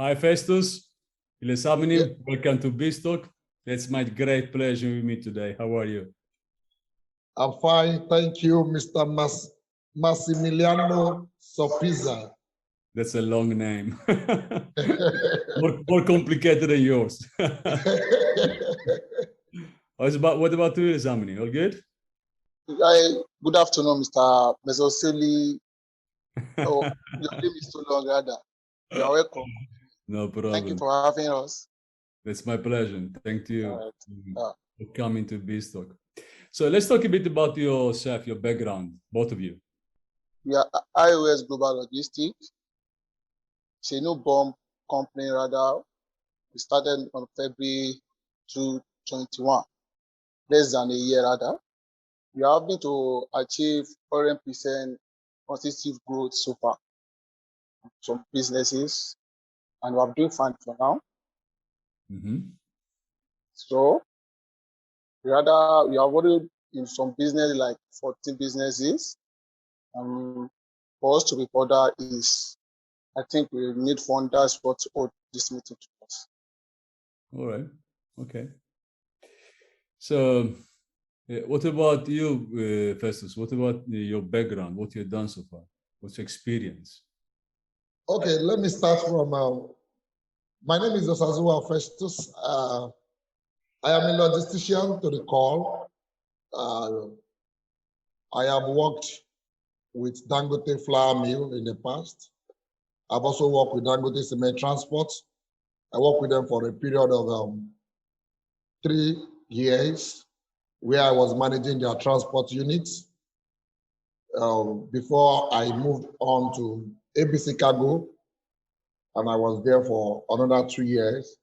Hi, Festus. Ilesanmi, Yeah. welcome to BizTalk. It's my great pleasure with me today. How are you? I'm fine, thank you, Mr. Massimiliano Sulpizi. That's a long name. more complicated than yours. What about you, Ilesanmi? All good? Good afternoon, Mr. Mesoseli. Oh, your name is so long, rather. You are welcome. No problem. Thank you for having us. It's my pleasure. Thank you Right. for coming to BizTalk. So let's talk a bit about yourself, your background, both of you. We are iOS Global Logistic. It's a newborn company, rather. We started on February 2021, less than a year, rather. We are hoping to achieve 4% consistent growth so far. Some businesses, and we are doing fine for now. So, we are already in some business, like 14 businesses. For us to be further is, I think we need funders for to hold this meeting to us. All right. Okay. So, what about you, Festus? What about your background? What you've done so far? What's your experience? Okay, let me start from, my name is Osazuwa Festus. I am a logistician to the call. I have worked with Dangote Flour Mill in the past. I've also worked with Dangote Cement Transport. I worked with them for a period of 3 years, where I was managing their transport units before I moved on to ABC Cargo, and I was there for another 2 years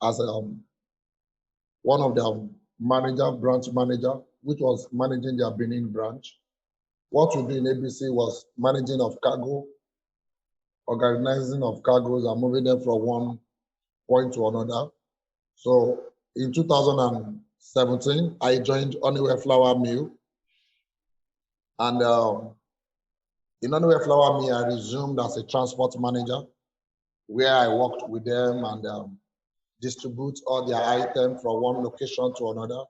as one of their branch manager, which was managing their Benin branch. What we do in ABC was managing of cargo, organizing of cargos, and moving them from one point to another. So in 2017, I joined Honeywell Flour Mill. And in Honeywell Flour Mill, I resumed as a transport manager, where I worked with them and distribute all their items from one location to another.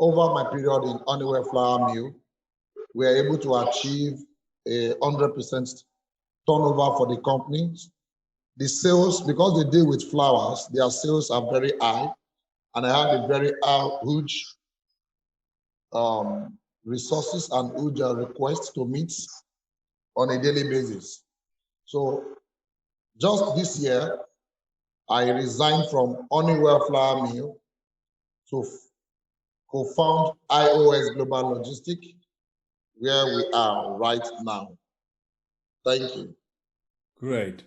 Over my period in Honeywell Flour Mill, we were able to achieve a 100% turnover for the companies. The sales, because they deal with flowers, their sales are very high, and I had a very huge resources and huge requests to meet on a daily basis. So just this year, I resigned from Honeywell Flour Mill to co-found iOS Global Logistic, where we are right now. Thank you. Great.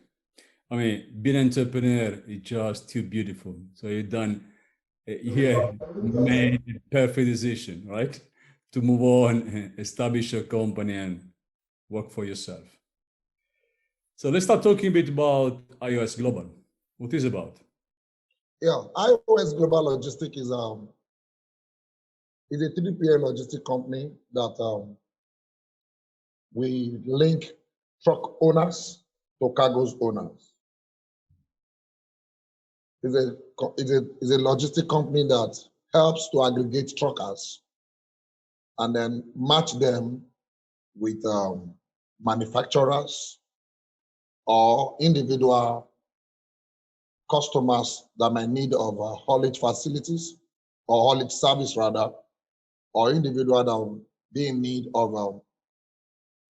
I mean, being an entrepreneur is just too beautiful. So you made a perfect decision, right? To move on, establish your company and work for yourself. So let's start talking a bit about iOS Global. What is it about? Yeah, iOS Global Logistic is a 3PL logistic company that we link truck owners to cargo's owners. It's a logistic company that helps to aggregate truckers and then match them with manufacturers or individual customers that might need of haulage facilities or haulage service rather, or individual that will be in need of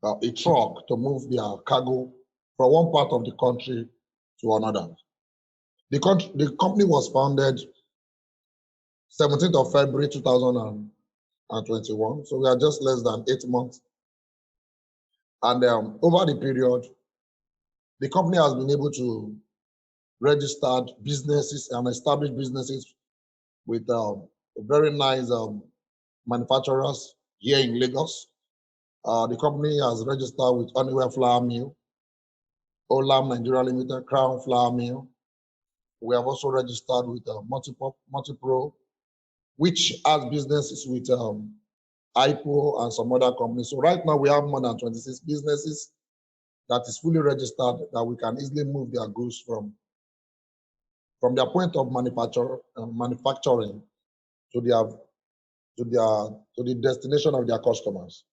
a truck to move their cargo from one part of the country to another. The company was founded 17th of February 2021, so we are just less than 8 months. And over the period, the company has been able to register businesses and establish businesses with very nice manufacturers here in Lagos. The company has registered with Honeywell Flour Mill, Olam Nigeria Limited, Crown Flour Mill. We have also registered with Multipro, which has businesses with IPO and some other companies. So right now we have more than 26 businesses that is fully registered, that we can easily move their goods from their point of manufacturing to the destination of their customers.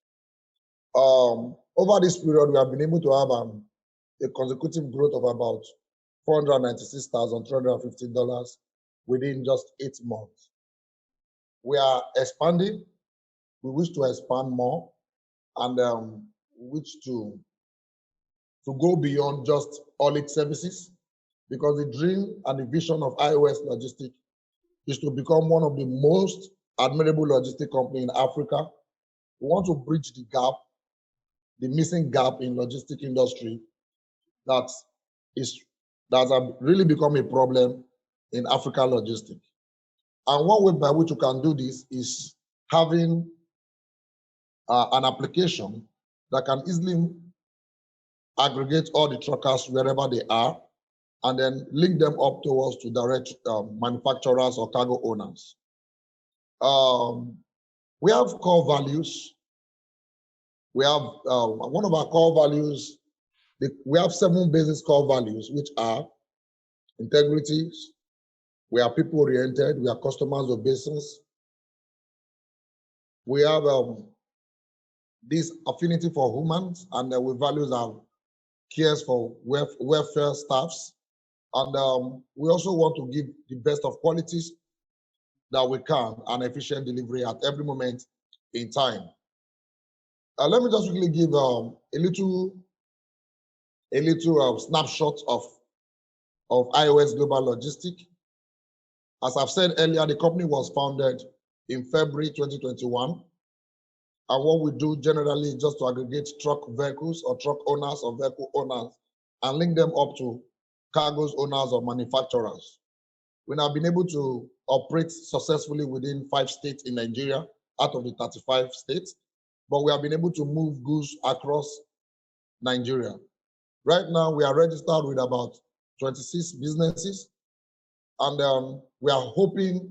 Over this period, we have been able to have a consecutive growth of about $496,350 within just 8 months. We are expanding. We wish to expand more, and wish to go beyond just all its services, because the dream and the vision of iOS Logistic is to become one of the most admirable logistic company in Africa. We want to bridge the gap, the missing gap in logistic industry that has really become a problem in Africa logistic. And one way by which you can do this is having an application that can easily aggregate all the truckers wherever they are, and then link them up towards to direct manufacturers or cargo owners. We have core values. We have one of our core values. We have 7 basic core values, which are integrity. We are people-oriented. We are customers of business. We have this affinity for humans, and we values our cares for welfare staffs. And we also want to give the best of qualities that we can and efficient delivery at every moment in time. Let me just quickly give a little snapshot of iOS Global Logistic. As I've said earlier, the company was founded in February 2021. And what we do generally is just to aggregate truck vehicles or truck owners or vehicle owners and link them up to cargoes owners or manufacturers. We have been able to operate successfully within 5 states in Nigeria out of the 35 states, but we have been able to move goods across Nigeria. Right now, we are registered with about 26 businesses, and we are hoping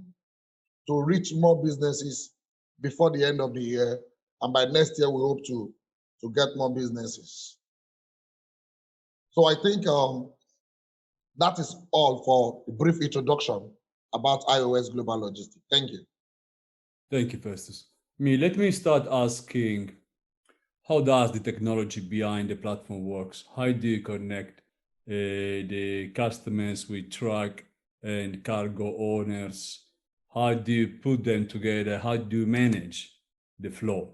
to reach more businesses before the end of the year. And by next year, we hope to get more businesses. So I think that is all for a brief introduction about iOS Global Logistic. Thank you. Thank you, Festus. Let me start asking, how does the technology behind the platform works? How do you connect the customers with truck and cargo owners? How do you put them together? How do you manage the flow?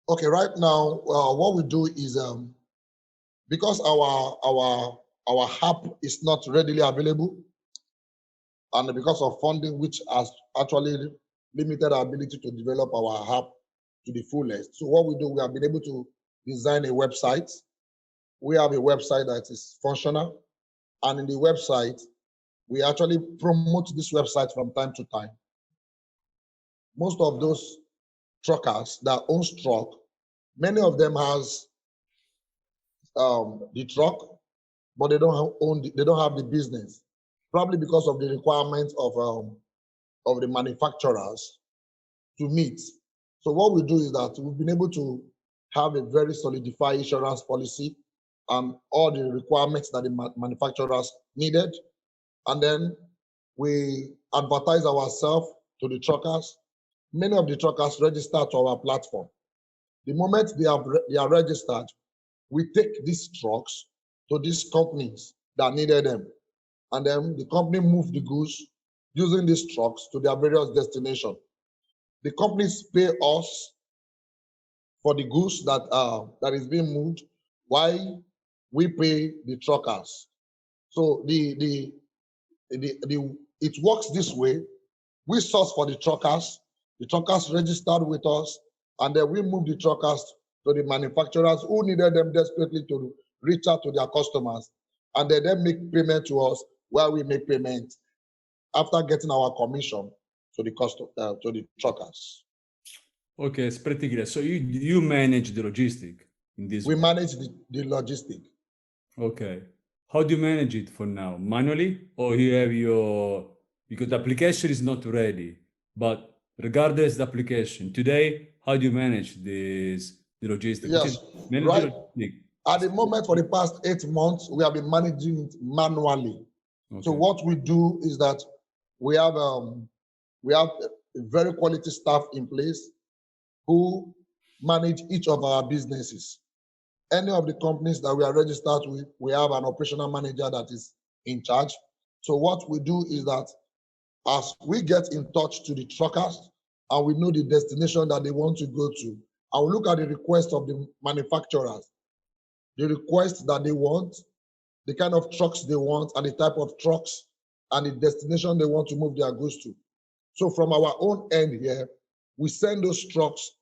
Okay, right now, what we do is because our app is not readily available, and because of funding, which has actually limited our ability to develop our app to the fullest. So what we do, we have been able to design a website. We have a website that is functional, and in the website, we actually promote this website from time to time. Most of those truckers that own truck, many of them has the truck, but they don't have the business, probably because of the requirements of the manufacturers to meet. So what we do is that we've been able to have a very solidified insurance policy and all the requirements that the manufacturers needed. And then we advertise ourselves to the truckers. Many of the truckers register to our platform. The moment they are registered, we take these trucks to these companies that needed them. And then the company move the goods using these trucks to their various destinations. The companies pay us for the goods that is being moved, while we pay the truckers. So it works this way. We source for the truckers registered with us, and then we move the truckers to the manufacturers who needed them desperately to reach out to their customers, and they then make payment to us, while we make payment after getting our commission to the truckers. Okay, it's pretty clear. So you manage the logistic in this way? We manage the logistic. Okay. How do you manage it for now? Manually, or you have because the application is not ready, but regardless the application, today, how do you manage the logistic? Yes, right. At the moment, for the past 8 months, we have been managing it manually. Okay. So what we do is that we have a very quality staff in place who manage each of our businesses. Any of the companies that we are registered with, we have an operational manager that is in charge. So what we do is that as we get in touch to the truckers and we know the destination that they want to go to, and we look at the request of the manufacturers, the request that they want, the kind of trucks they want, and the type of trucks and the destination they want to move their goods to. So from our own end here, we send those trucks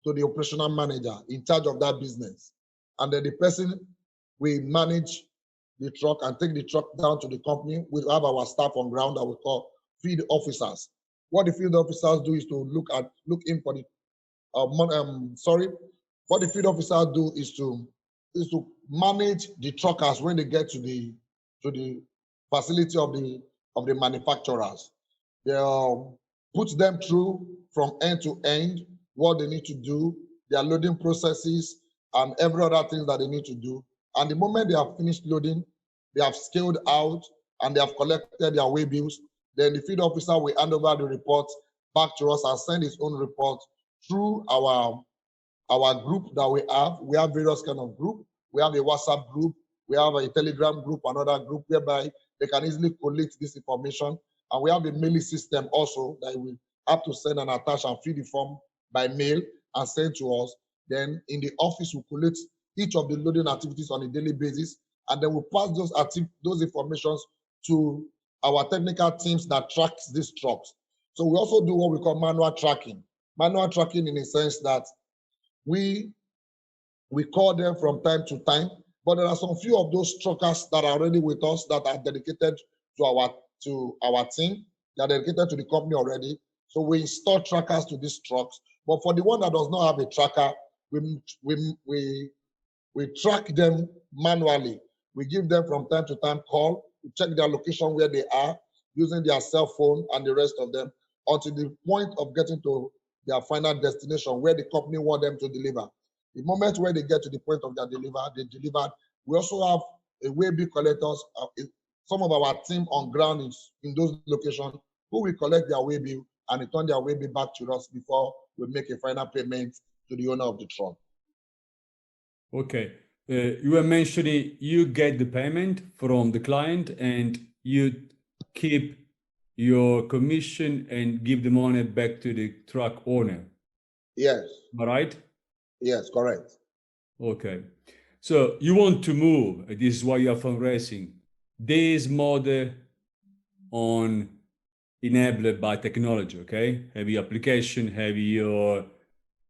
to the operational manager in charge of that business. And then the person will manage the truck and take the truck down to the company. We have our staff on ground that we call field officers. What the field officers do is to look in for the what the field officers do is to manage the truckers when they get to the facility of the manufacturers. They'll put them through from end to end what they need to do, their loading processes, and every other thing that they need to do. And the moment they have finished loading, they have scaled out, and they have collected their way bills, then the field officer will hand over the report back to us and send his own report through our group that we have. We have various kind of group. We have a WhatsApp group. We have a Telegram group, another group whereby they can easily collect this information. And we have a mailing system also that we have to send and attach and fill the form by mail and send to us. Then in the office, we collect each of the loading activities on a daily basis, and then we pass those informations to our technical teams that tracks these trucks. So we also do what we call manual tracking. Manual tracking in a sense that we call them from time to time, but there are some few of those truckers that are already with us that are dedicated to our team. They are dedicated to the company already. So we install trackers to these trucks. But for the one that does not have a tracker, we track them manually. We give them from time to time call, we check their location where they are using their cell phone and the rest of them until the point of getting to their final destination where the company want them to deliver. The moment where they get to the point of their they delivered. We also have a way bill collectors, some of our team on ground in those locations who will collect their way bill and return their way bill back to us before we make a final payment to the owner of the truck. Okay. You were mentioning you get the payment from the client and you keep your commission and give the money back to the truck owner. Yes. Am I right? Yes, correct. Okay. So you want to move, this is why you are fundraising, this model enabled by technology, okay? Have your application, have your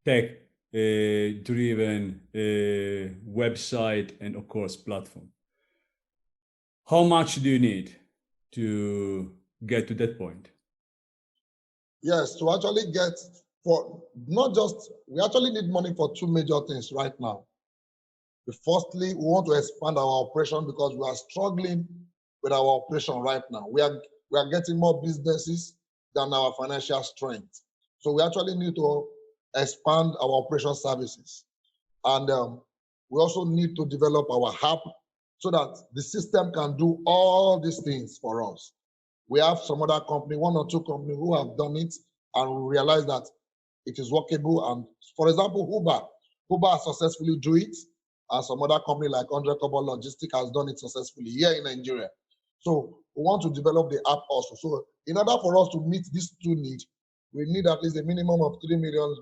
tech driven website, and of course platform. How much do you need to get to that point? Yes, to actually get we actually need money for two major things right now. Firstly, we want to expand our operation because we are struggling with our operation right now. We are getting more businesses than our financial strength. So we actually need to expand our operation services. And we also need to develop our app so that the system can do all these things for us. We have some other company, one or two companies who have done it and we realize that it is workable. And for example, Uber successfully do it, and some other company like Global Logistic has done it successfully here in Nigeria. So we want to develop the app also. So in order for us to meet these two needs, we need at least a minimum of $3 million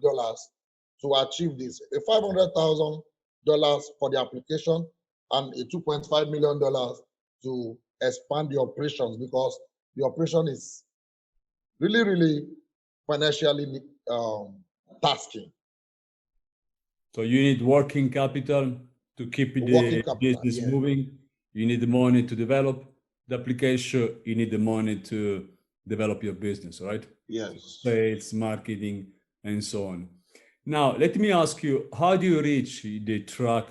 to achieve this. A $500,000 for the application and a $2.5 million to expand the operations, because the operation is really, really financially tasking. So you need working capital to keep the business moving. You need the money to develop the application. You need the money to develop your business, right? Yes. Sales, marketing, and so on. Now, let me ask you, how do you reach the truck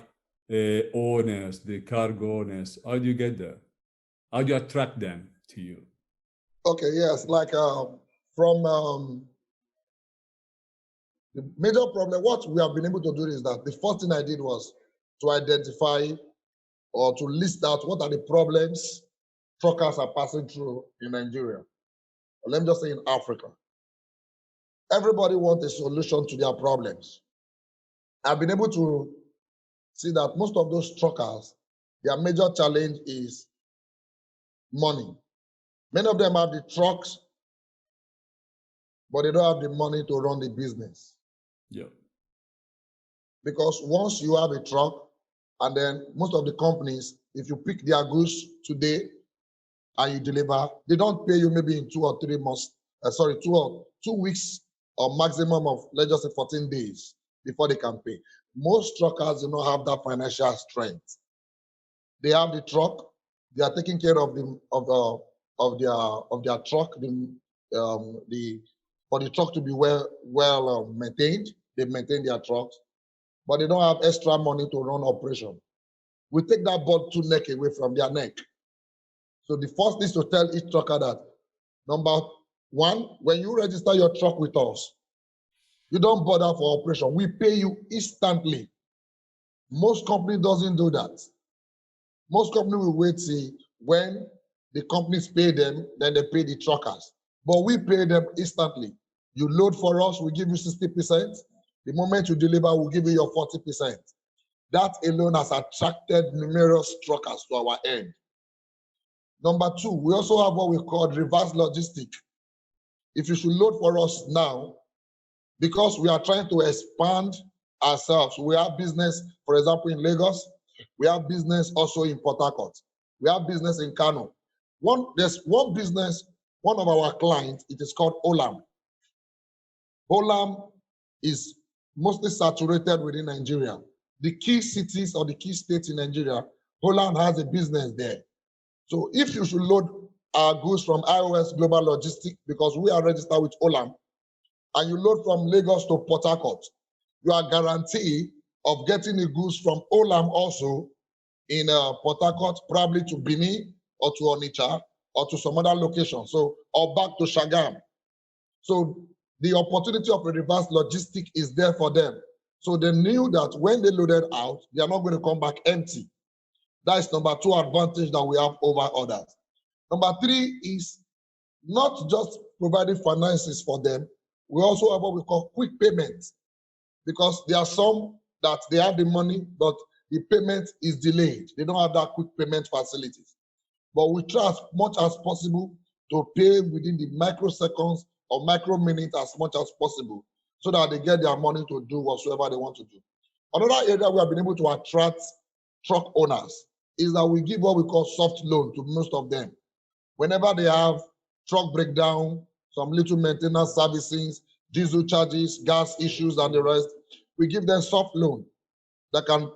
owners, the cargo owners? How do you get there? How do you attract them to you? Okay, yes, like from the major problem, what we have been able to do is that the first thing I did was to identify or to list out what are the problems truckers are passing through in Nigeria. Or let me just say in Africa. Everybody wants a solution to their problems. I've been able to see that most of those truckers, their major challenge is money. Many of them have the trucks, but they don't have the money to run the business. Yeah. Because once you have a truck, and then most of the companies, if you pick their goods today and you deliver, they don't pay you maybe in 2 or 3 months, 2 weeks or maximum of, let's just say 14 days before they can pay. Most truckers do not have that financial strength. They have the truck, they are taking care of their truck, for the truck to be well maintained. They maintain their trucks, but they don't have extra money to run operation. We take that bottleneck away from their neck. So the first is to tell each trucker that, number one, when you register your truck with us, you don't bother for operation. We pay you instantly. Most companies doesn't do that. Most companies will wait till when the companies pay them, then they pay the truckers. But we pay them instantly. You load for us, we give you 60%. The moment you deliver, we'll give you your 40%. That alone has attracted numerous truckers to our end. Number two, we also have what we call reverse logistic. If you should load for us now, because we are trying to expand ourselves, we have business, for example, in Lagos, we have business also in Port Harcourt, we have business in Kano. There's one business, one of our clients, it is called Olam. Olam is mostly saturated within Nigeria. The key cities or the key states in Nigeria, Olam has a business there. So if you should load our goods from iOS Global Logistic, because we are registered with Olam, and you load from Lagos to Port Harcourt, you are guaranteed of getting the goods from Olam also in Port Harcourt, probably to Benin or to Onitsha or to some other location, or back to Shagam. So the opportunity of a reverse logistic is there for them. So they knew that when they loaded out, they are not going to come back empty. That is number two advantage that we have over others. Number three is not just providing finances for them, we also have what we call quick payments, because there are some that they have the money, but the payment is delayed. They don't have that quick payment facilities. But we try as much as possible to pay within the microseconds or micro minutes as much as possible, so that they get their money to do whatsoever they want to do. Another area we have been able to attract truck owners is that we give what we call soft loan to most of them. Whenever they have truck breakdown, some little maintenance services, diesel charges, gas issues, and the rest, we give them soft loan that can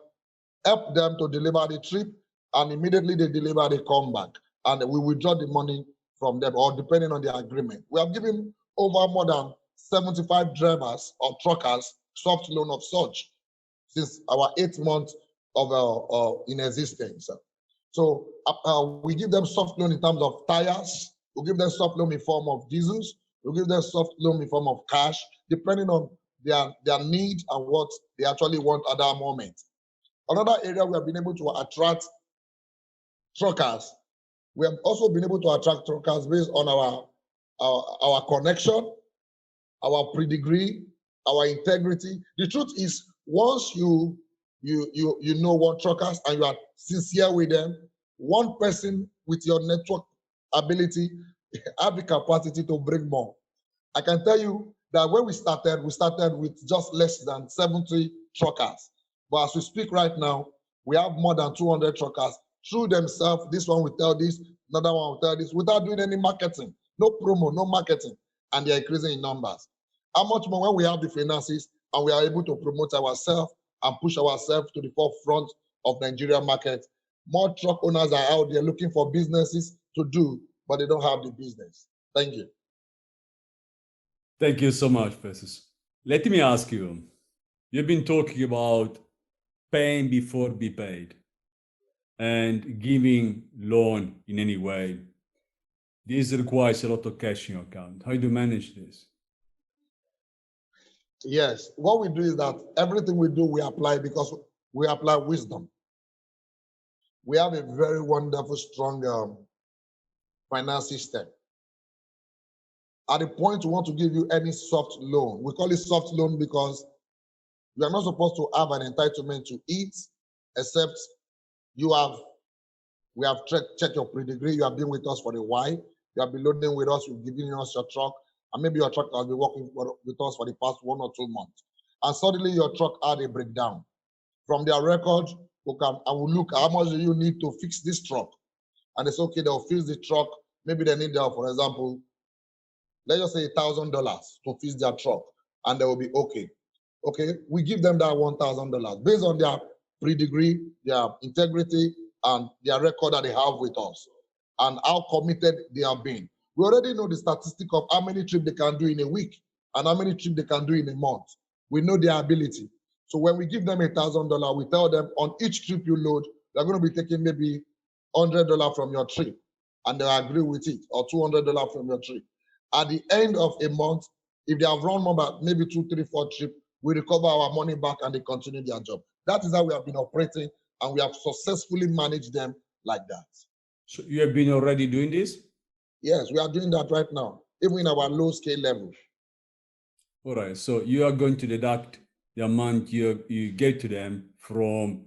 help them to deliver the trip, and immediately they deliver, they come back, and we withdraw the money from them, or depending on the agreement. We have given over more than 75 drivers or truckers soft loan of such since our 8th month of in existence. So we give them soft loan in terms of tires, we give them soft loan in form of diesels, we give them soft loan in form of cash, depending on their need and what they actually want at that moment. Another area we have been able to attract truckers, we have also been able to attract truckers based on our connection, our pedigree, our integrity. The truth is, once you know what truckers and you are sincere with them, one person with your network ability have the capacity to bring more. I can tell you that when we started with just less than 70 truckers. But as we speak right now, we have more than 200 truckers through themselves. This one will tell this, another one will tell this, without doing any marketing, no promo, no marketing, and they are increasing in numbers. How much more when we have the finances and we are able to promote ourselves and push ourselves to the forefront of Nigeria market? More truck owners are out there looking for businesses to do, but they don't have the business. Thank you. Thank you so much, Festus. Let me ask you, you've been talking about paying before be paid and giving loan in any way. This requires a lot of cash in your account. How do you manage this? Yes, what we do is that everything we do, we apply, because we apply wisdom. We have a very wonderful, strong finance system. At the point we want to give you any soft loan, we call it soft loan because you are not supposed to have an entitlement to eat, except we have checked your pedigree, you have been with us for a while, you have been loading with us, we've given us your truck, and maybe your truck has been working with us for the past 1 or 2 months. And suddenly your truck had a breakdown. From their record, I will look, how much do you need to fix this truck? And it's okay, they'll fix the truck. Maybe they need, for example, let's just say $1,000 to fix their truck, and they will be okay. Okay, we give them that $1,000 based on their pedigree, their integrity, and their record that they have with us, and how committed they have been. We already know the statistic of how many trips they can do in a week and how many trips they can do in a month. We know their ability. So when we give them $1,000, we tell them on each trip you load, they're going to be taking maybe $100 from your trip, and they agree with it, or $200 from your trip. At the end of a month, if they have run more, maybe 2, 3, 4 trips, we recover our money back and they continue their job. That is how we have been operating, and we have successfully managed them like that. So you have been already doing this? Yes, we are doing that right now, even in our low scale level. All right, so you are going to deduct the amount you get to them from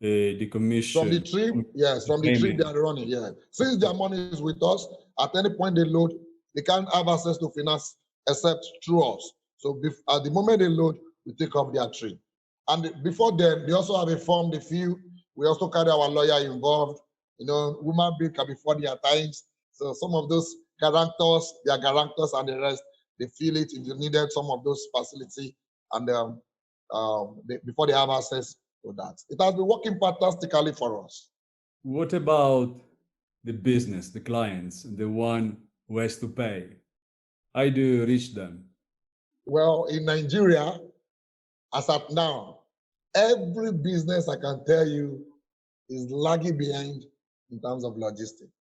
the commission. From the trip, yes, from the trip they are running, yeah. Since their money is with us, at any point they load, they can't have access to finance except through us. So at the moment they load, we take off their trip. And before then, they also have a form they fill. We also carry our lawyer involved. You know, women being can be funny at times. So some of those guarantors, their guarantors and the rest, they feel it if you needed some of those facility, and before they have access to that. It has been working fantastically for us. What about the business, the clients, the one who has to pay? How do you reach them? Well, in Nigeria, as at now, every business I can tell you is lagging behind in terms of logistics.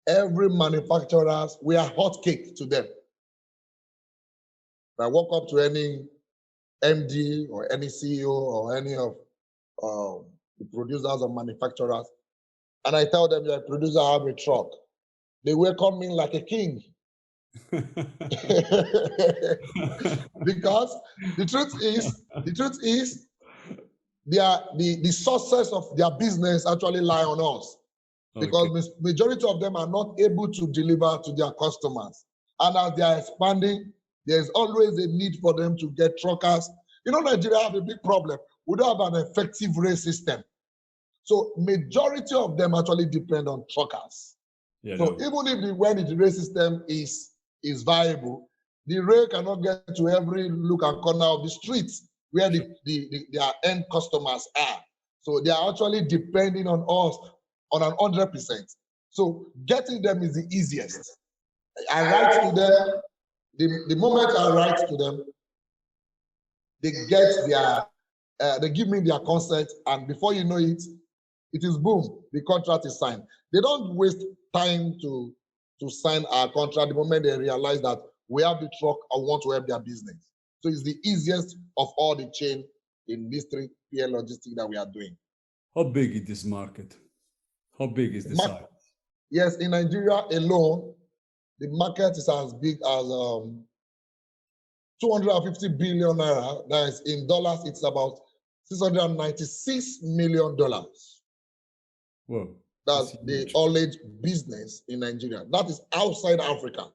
Every manufacturer, we are hot cake to them. If I walk up to any MD or any CEO or any of the producers or manufacturers, and I tell them, you're a producer, I have a truck, they welcome me like a king. Because the truth is, the success of their business actually lie on us. Because okay, majority of them are not able to deliver to their customers. And as they are expanding, there's always a need for them to get truckers. You know, Nigeria have a big problem. We don't have an effective rail system. So majority of them actually depend on truckers. Yeah, so even if when the rail system is viable, the rail cannot get to every look and corner of the streets where their end customers are. So they are actually depending on us on an 100%. So getting them is the easiest. I write to them, the moment I write to them, they get they give me their consent, and before you know it, it is boom, the contract is signed. They don't waste time to sign our contract the moment they realize that we have the truck and want to help their business. So it's the easiest of all the chain in this 3PL logistics that we are doing. How big is this market? How big is the size? Yes, in Nigeria alone, the market is as big as 250 billion naira. That is in dollars, it's about $696 million. Whoa. That's the haulage business in Nigeria. That is outside Africa.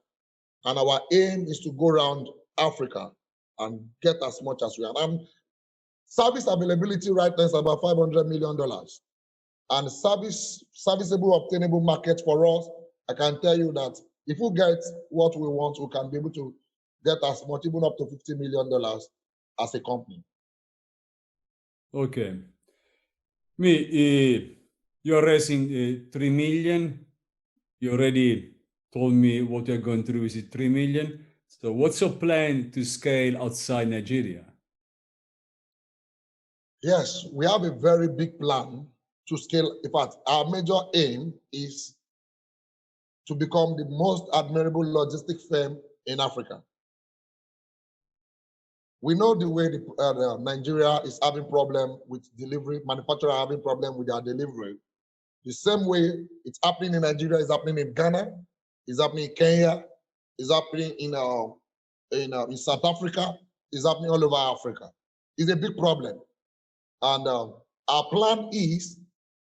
And our aim is to go around Africa and get as much as we can. And service availability right now is about $500 million. And serviceable, obtainable market for us, I can tell you that if we get what we want, we can be able to get as much, even up to $50 million as a company. Okay. You're raising 3 million. You already told me what you're going through is 3 million. So what's your plan to scale outside Nigeria? Yes, we have a very big plan to scale. In fact, our major aim is to become the most admirable logistic firm in Africa. We know the way Nigeria is having problem with delivery, manufacturers having problem with their delivery. The same way it's happening in Nigeria is happening in Ghana, is happening in Kenya, is happening in South Africa, is happening all over Africa. It's a big problem. And our plan is,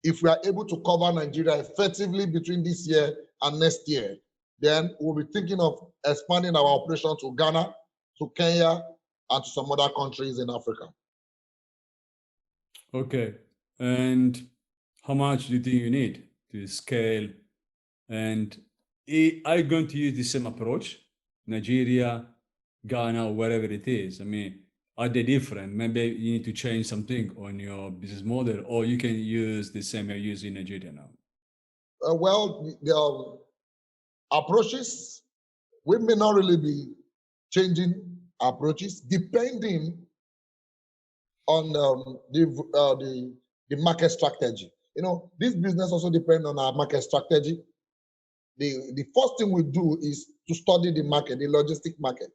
if we are able to cover Nigeria effectively between this year and next year, then we'll be thinking of expanding our operation to Ghana, to Kenya, and to some other countries in Africa. Okay. And how much do you think you need to scale? And are you going to use the same approach? Nigeria, Ghana, wherever it is? I mean, are they different? Maybe you need to change something on your business model, or you can use the same you're using in Nigeria now? Well, the approaches, we may not really be changing approaches depending on the market strategy. You know, this business also depends on our market strategy. The first thing we do is to study the market, the logistic market,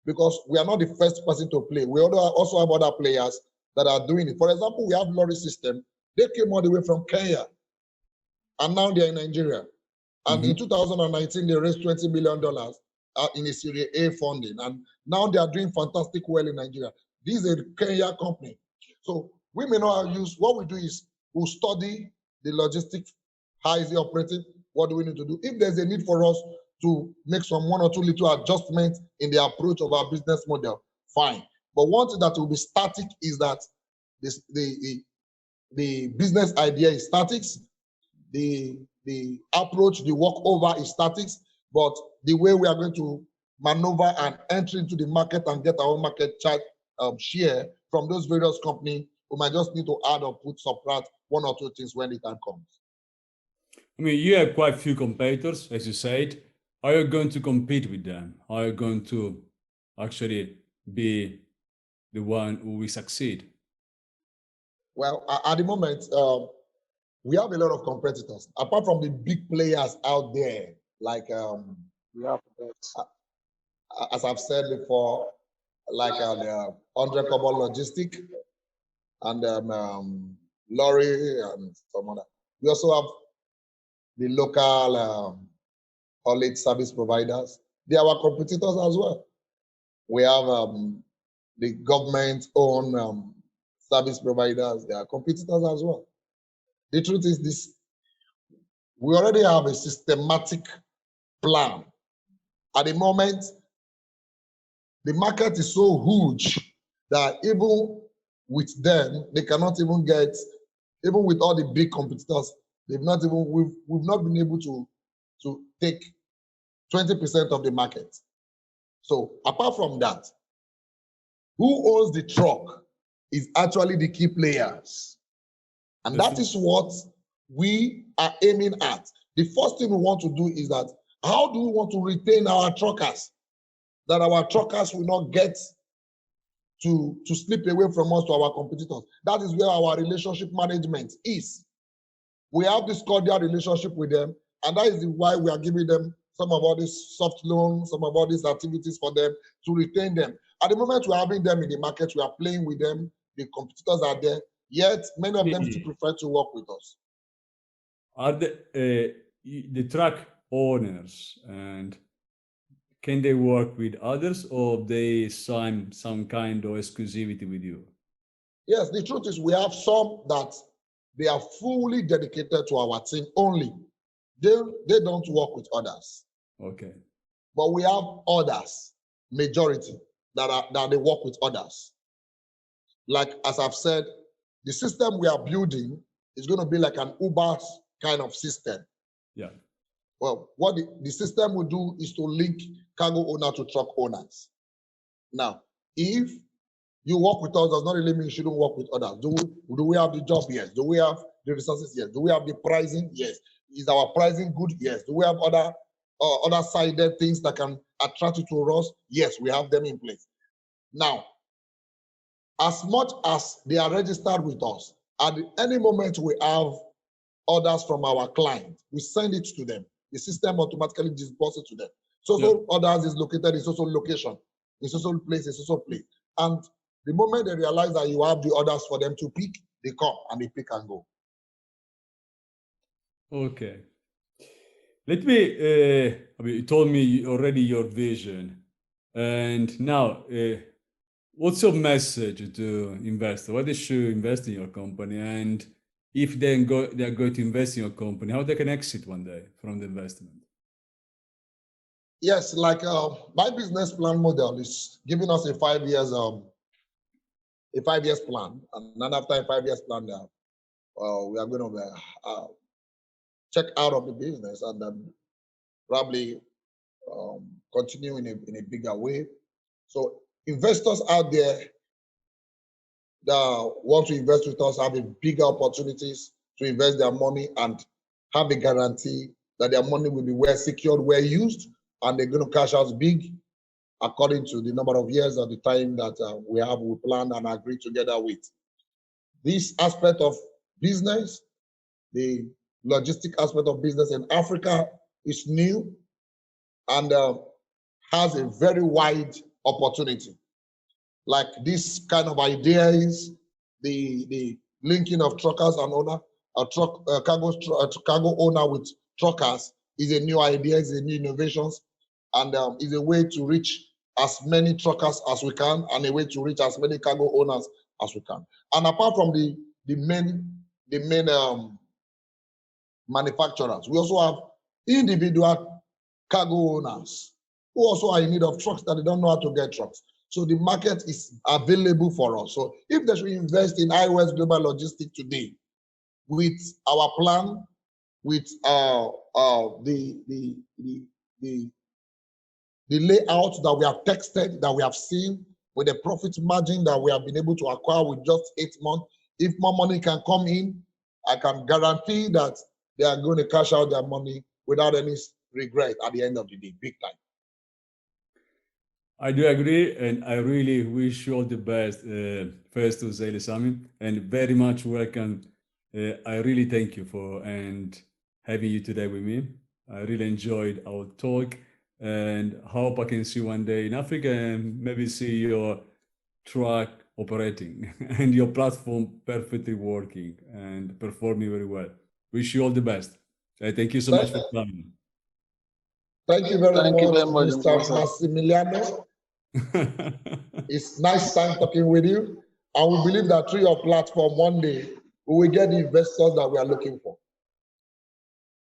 because we are not the first person to play. We also have other players that are doing it. For example, we have lorry system. They came all the way from Kenya, and now they're in Nigeria. And in 2019, they raised $20 million in a Series A funding, and now they are doing fantastic well in Nigeria. This is a Kenya company. So we may not use, what we do is we'll study the logistics, how is it operating, what do we need to do? If there's a need for us to make some one or two little adjustments in the approach of our business model, fine. But one thing that will be static is that the business idea is static, the approach, the walkover is static, but the way we are going to maneuver and enter into the market and get our own market share from those various companies, we might just need to add or subtract one or two things when the time comes. I mean, you have quite a few competitors, as you said. Are you going to compete with them? Are you going to actually be the one who will succeed? Well, at the moment, we have a lot of competitors. Apart from the big players out there, like as I've said before, like the Global Logistic and Lorry and some other. We also have the local haulage service providers. They are our competitors as well. We have the government-owned service providers. They are competitors as well. The truth is this: we already have a systematic plan. At the moment, the market is so huge that even with them, they cannot even get, even with all the big competitors, we've not been able to take 20% of the market. So apart from that, who owns the truck is actually the key players. And that is what we are aiming at. The first thing we want to do is that, how do we want to retain our truckers? That our truckers will not get to slip away from us to our competitors. That is where our relationship management is. We have this cordial relationship with them, and that is why we are giving them some of all these soft loans, some of all these activities for them to retain them. At the moment we're having them in the market, we are playing with them, the competitors are there, yet many of them still prefer to work with us. Are the truck owners, and can they work with others, or they sign some kind of exclusivity with you? Yes, the truth is we have some that they are fully dedicated to our team only. They don't work with others. Okay. But we have others, majority, that they work with others. Like, as I've said, the system we are building is going to be like an Uber kind of system. Yeah. Well, what the system will do is to link cargo owner to truck owners. Now, if you work with us, does not really mean you shouldn't work with others. Do we have the job? Yes. Do we have the resources? Yes. Do we have the pricing? Yes. Is our pricing good? Yes. Do we have other sided things that can attract you to us? Yes, we have them in place. Now, as much as they are registered with us, at any moment we have orders from our client, we send it to them. The system automatically disburses to them. So others is located in social location, in social place, in social place. And the moment they realize that you have the orders for them to pick, they come and they pick and go. Okay. Let me, I mean, you told me already your vision. And now, what's your message to investors? Why they should invest in your company? And if they are going to invest in your company, how they can exit one day from the investment? Yes, like my business plan model is giving us a 5 years plan, and then after a 5 years plan, we are going to check out of the business and then probably continue in a bigger way. So investors out there that want to invest with us have a bigger opportunities to invest their money and have a guarantee that their money will be well secured, well used, and they're going to cash out big according to the number of years at the time that we plan and agree together with. This aspect of business, the logistic aspect of business in Africa is new and has a very wide opportunity. Like this kind of ideas, the linking of truckers and cargo owner with truckers is a new idea, is a new innovations, and is a way to reach as many truckers as we can, and a way to reach as many cargo owners as we can. And apart from the main manufacturers, we also have individual cargo owners who also are in need of trucks that they don't know how to get trucks. So the market is available for us. So if they should invest in iOS Global Logistic today, with our plan, with the layout that we have texted, that we have seen, with the profit margin that we have been able to acquire with just 8 months, if more money can come in, I can guarantee that they are going to cash out their money without any regret at the end of the day, big time. I do agree, and I really wish you all the best, Festus, Ilesanmi, and very much welcome. I really thank you for having you today with me. I really enjoyed our talk, and hope I can see you one day in Africa and maybe see your truck operating and your platform perfectly working and performing very well. Wish you all the best. Thank you so much for coming. Thank you very much, Mr. Massimiliano. It's nice time talking with you. And we believe that through your platform, one day, we will get the investors that we are looking for.